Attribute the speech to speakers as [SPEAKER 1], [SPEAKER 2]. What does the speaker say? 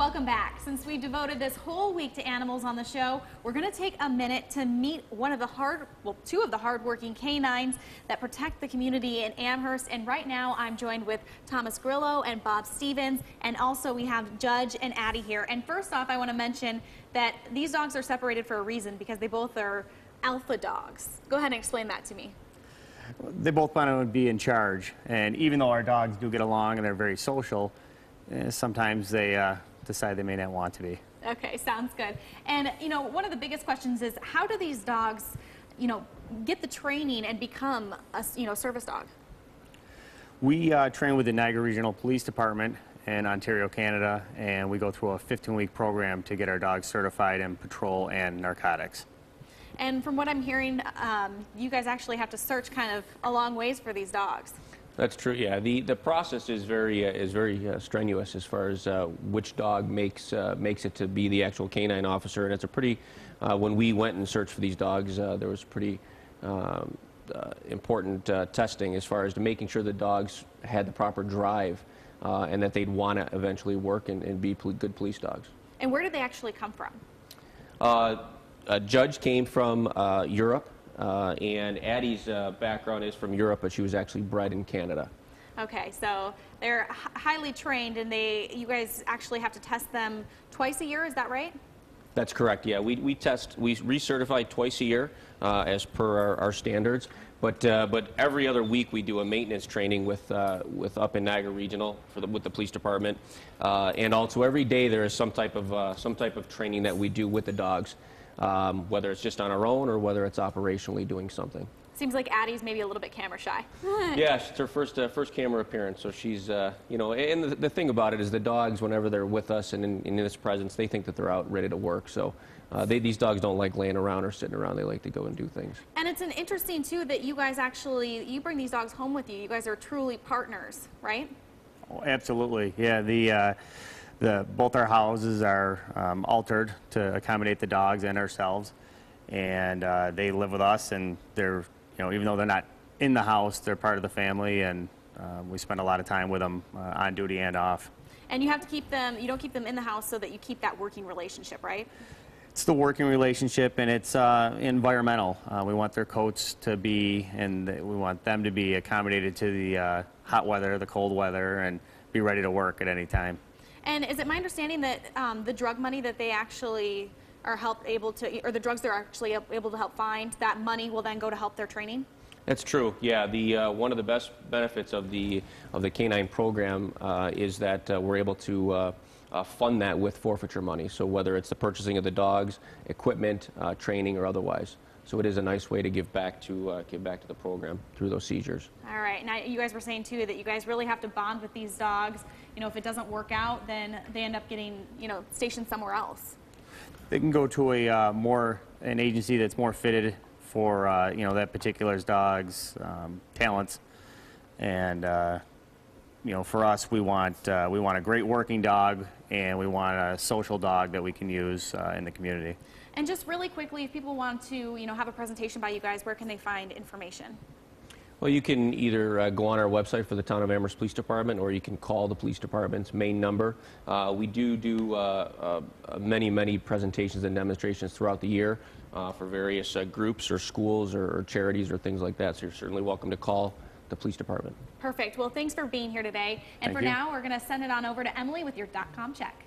[SPEAKER 1] welcome back. Since we devoted this whole week to animals on the show, we're going to take a minute to meet two of the hardworking canines that protect the community in Amherst. And right now, I'm joined with Thomas Grillo and Bob Stevens, and also we have Judge and Addie here. And first off, I want to mention that these dogs are separated for a reason because they both are alpha dogs. Go ahead and explain that to me.
[SPEAKER 2] They both want to be in charge, and even though our dogs do get along and they're very social, sometimes they decide they may not want to be.
[SPEAKER 1] Okay, sounds good. And, you know, one of the biggest questions is how do these dogs, get the training and become a, service dog?
[SPEAKER 2] We train with the Niagara Regional Police Department in Ontario, Canada, and we go through a 15-week program to get our dogs certified in patrol and narcotics.
[SPEAKER 1] And from what I'm hearing, you guys actually have to search kind of a long ways for these dogs.
[SPEAKER 3] That's true. Yeah, the process is very strenuous as far as which dog makes it to be the actual canine officer, and it's a pretty. When we went and searched for these dogs, there was pretty important testing as far as to making sure the dogs had the proper drive and that they'd want to eventually work and be good police dogs.
[SPEAKER 1] And where did they actually come from?
[SPEAKER 3] Judge came from Europe. And Addie's background is from Europe, but she was actually bred in Canada. Okay,
[SPEAKER 1] so they're highly trained, and you guys actually have to test them twice a year, is that right?
[SPEAKER 3] That's correct, yeah. We recertify twice a year as per our standards, but every other week we do a maintenance training with up in Niagara Regional with the police department, and also every day there is some type of training that we do with the dogs. Whether it's just on our own or whether it's operationally doing something.
[SPEAKER 1] Seems like Addie's maybe a little bit camera shy.
[SPEAKER 3] Yeah, it's her first camera appearance, so she's, and the thing about it is the dogs, whenever they're with us and in this presence, they think that they're out ready to work, so these dogs don't like laying around or sitting around, they like to go and do things.
[SPEAKER 1] And it's interesting, too, that you guys you bring these dogs home with you. You guys are truly partners, right?
[SPEAKER 2] Oh, absolutely, yeah. Both our houses are altered to accommodate the dogs and ourselves, and they live with us, and they're, even though they're not in the house, they're part of the family, and we spend a lot of time with them on duty and off.
[SPEAKER 1] And you have to keep them, you don't keep them in the house so that you keep that working relationship, right?
[SPEAKER 2] It's the working relationship, and it's environmental. We want their coats to be, and we want them to be accommodated to the hot weather, the cold weather, and be ready to work at any time.
[SPEAKER 1] And is it my understanding that the drug money that they actually are or the drugs they're actually able to help find, that money will then go to help their training?
[SPEAKER 3] That's true. Yeah, one of the best benefits of the canine program is that we're able to fund that with forfeiture money. So whether it's the purchasing of the dogs, equipment, training, or otherwise. So it is a nice way to give back to the program through those seizures.
[SPEAKER 1] All right. Now, you guys were saying, too, that you guys really have to bond with these dogs. If it doesn't work out, then they end up getting, stationed somewhere else.
[SPEAKER 2] They can go to an agency that's more fitted for, that particular dog's talents. And, for us, we want a great working dog, and we want a social dog that we can use in the community.
[SPEAKER 1] And just really quickly, if people want to, have a presentation by you guys, where can they find information?
[SPEAKER 3] Well, you can either go on our website for the Town of Amherst Police Department, or you can call the police department's main number. We do many presentations and demonstrations throughout the year for various groups or schools or charities or things like that. So you're certainly welcome to call the police department.
[SPEAKER 1] Perfect. Well, thanks for being here today. And for now, we're going to send it on over to Emily with your .com check.